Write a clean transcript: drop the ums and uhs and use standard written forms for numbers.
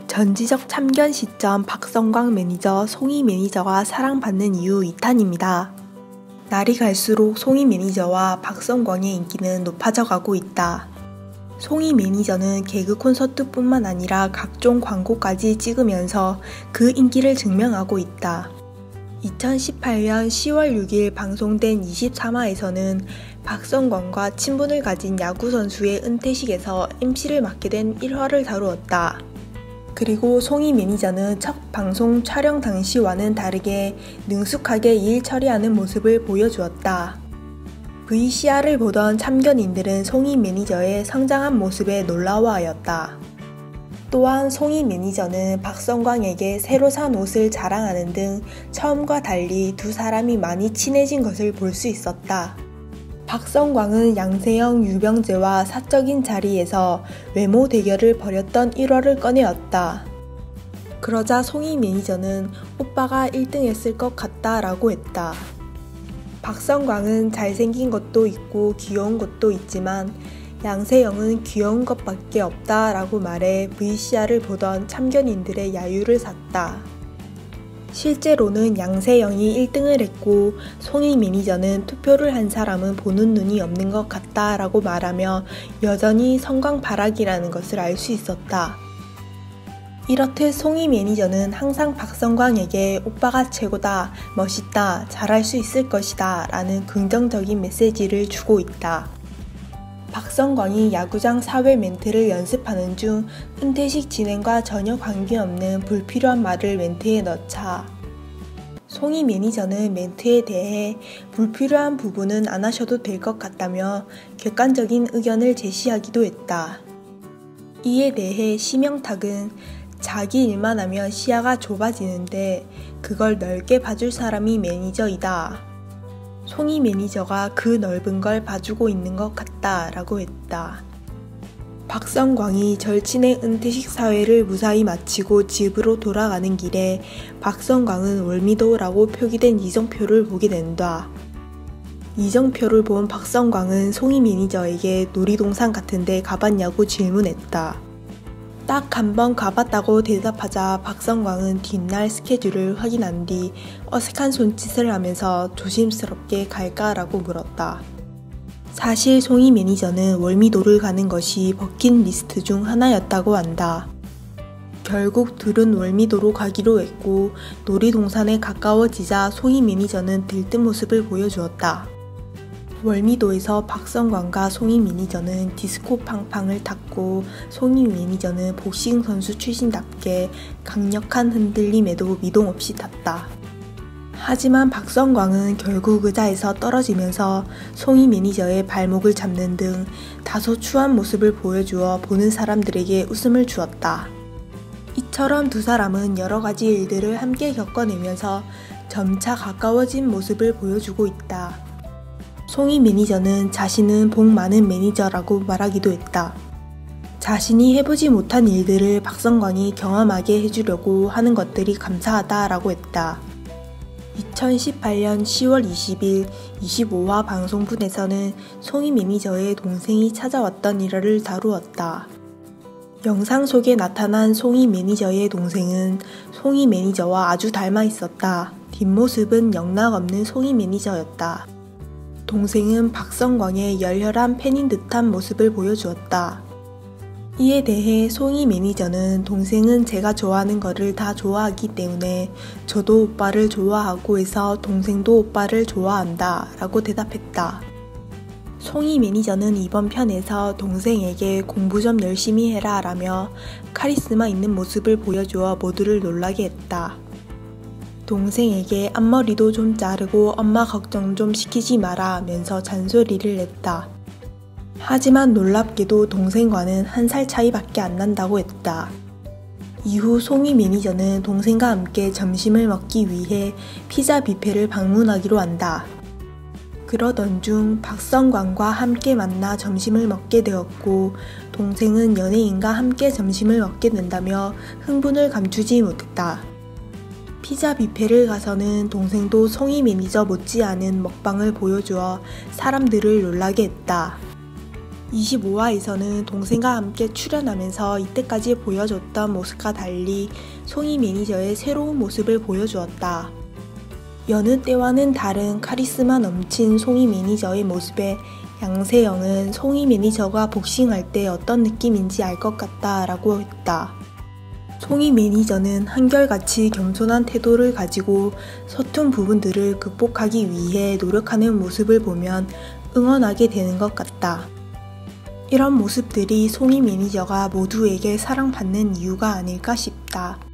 전지적 참견 시점 박성광 매니저, 송희 매니저가 사랑받는 이유 2탄입니다. 날이 갈수록 송희 매니저와 박성광의 인기는 높아져 가고 있다. 송희 매니저는 개그 콘서트뿐만 아니라 각종 광고까지 찍으면서 그 인기를 증명하고 있다. 2018년 10월 6일 방송된 23화에서는 박성광과 친분을 가진 야구선수의 은퇴식에서 MC를 맡게 된 1화를 다루었다. 그리고 송희 매니저는 첫 방송 촬영 당시와는 다르게 능숙하게 일 처리하는 모습을 보여주었다. VCR을 보던 참견인들은 송희 매니저의 성장한 모습에 놀라워하였다. 또한 송희 매니저는 박성광에게 새로 산 옷을 자랑하는 등 처음과 달리 두 사람이 많이 친해진 것을 볼 수 있었다. 박성광은 양세형, 유병재와 사적인 자리에서 외모 대결을 벌였던 1화를 꺼내었다. 그러자 송희 매니저는 오빠가 1등 했을 것 같다 라고 했다. 박성광은 잘생긴 것도 있고 귀여운 것도 있지만 양세형은 귀여운 것밖에 없다 라고 말해 VCR을 보던 참견인들의 야유를 샀다. 실제로는 양세형이 1등을 했고 송희 매니저는 투표를 한 사람은 보는 눈이 없는 것 같다 라고 말하며 여전히 성광바락이라는 것을 알 수 있었다. 이렇듯 송희 매니저는 항상 박성광에게 오빠가 최고다, 멋있다, 잘할 수 있을 것이다 라는 긍정적인 메시지를 주고 있다. 박성광이 야구장 사회 멘트를 연습하는 중 은퇴식 진행과 전혀 관계없는 불필요한 말을 멘트에 넣자 송희 매니저는 멘트에 대해 불필요한 부분은 안 하셔도 될 것 같다며 객관적인 의견을 제시하기도 했다. 이에 대해 심영탁은 자기 일만 하면 시야가 좁아지는데 그걸 넓게 봐줄 사람이 매니저이다. 송희 매니저가 그 넓은 걸 봐주고 있는 것 같다 라고 했다. 박성광이 절친의 은퇴식 사회를 무사히 마치고 집으로 돌아가는 길에 박성광은 월미도라고 표기된 이정표를 보게 된다. 이정표를 본 박성광은 송희 매니저에게 놀이동산 같은데 가봤냐고 질문했다. 딱 한 번 가봤다고 대답하자 박성광은 뒷날 스케줄을 확인한 뒤 어색한 손짓을 하면서 조심스럽게 갈까라고 물었다. 사실 송희 매니저는 월미도를 가는 것이 버킷리스트 중 하나였다고 한다. 결국 둘은 월미도로 가기로 했고 놀이동산에 가까워지자 송희 매니저는 들뜬 모습을 보여주었다. 월미도에서 박성광과 송희 매니저는 디스코 팡팡을 탔고 송희 매니저는 복싱 선수 출신답게 강력한 흔들림에도 미동 없이 탔다. 하지만 박성광은 결국 의자에서 떨어지면서 송희 매니저의 발목을 잡는 등 다소 추한 모습을 보여주어 보는 사람들에게 웃음을 주었다. 이처럼 두 사람은 여러 가지 일들을 함께 겪어내면서 점차 가까워진 모습을 보여주고 있다. 송희 매니저는 자신은 복 많은 매니저라고 말하기도 했다. 자신이 해보지 못한 일들을 박성광이 경험하게 해주려고 하는 것들이 감사하다라고 했다. 2018년 10월 20일 25화 방송분에서는 송희 매니저의 동생이 찾아왔던 일화를 다루었다. 영상 속에 나타난 송희 매니저의 동생은 송희 매니저와 아주 닮아 있었다. 뒷모습은 영락없는 송희 매니저였다. 동생은 박성광의 열혈한 팬인 듯한 모습을 보여주었다. 이에 대해 송희 매니저는 동생은 제가 좋아하는 거를 다 좋아하기 때문에 저도 오빠를 좋아하고 해서 동생도 오빠를 좋아한다 라고 대답했다. 송희 매니저는 이번 편에서 동생에게 공부 좀 열심히 해라 라며 카리스마 있는 모습을 보여주어 모두를 놀라게 했다. 동생에게 앞머리도 좀 자르고 엄마 걱정 좀 시키지 마라면서 잔소리를 했다. 하지만 놀랍게도 동생과는 1살 차이밖에 안 난다고 했다. 이후 송희 매니저는 동생과 함께 점심을 먹기 위해 피자 뷔페를 방문하기로 한다. 그러던 중 박성광과 함께 만나 점심을 먹게 되었고 동생은 연예인과 함께 점심을 먹게 된다며 흥분을 감추지 못했다. 피자 뷔페를 가서는 동생도 송희 매니저 못지않은 먹방을 보여주어 사람들을 놀라게 했다. 25화에서는 동생과 함께 출연하면서 이때까지 보여줬던 모습과 달리 송이 매니저의 새로운 모습을 보여주었다. 여느 때와는 다른 카리스마 넘친 송이 매니저의 모습에 양세형은 송이 매니저가 복싱할 때 어떤 느낌인지 알 것 같다 라고 했다. 송이 매니저는 한결같이 겸손한 태도를 가지고 서툰 부분들을 극복하기 위해 노력하는 모습을 보면 응원하게 되는 것 같다. 이런 모습들이 송이 매니저가 모두에게 사랑받는 이유가 아닐까 싶다.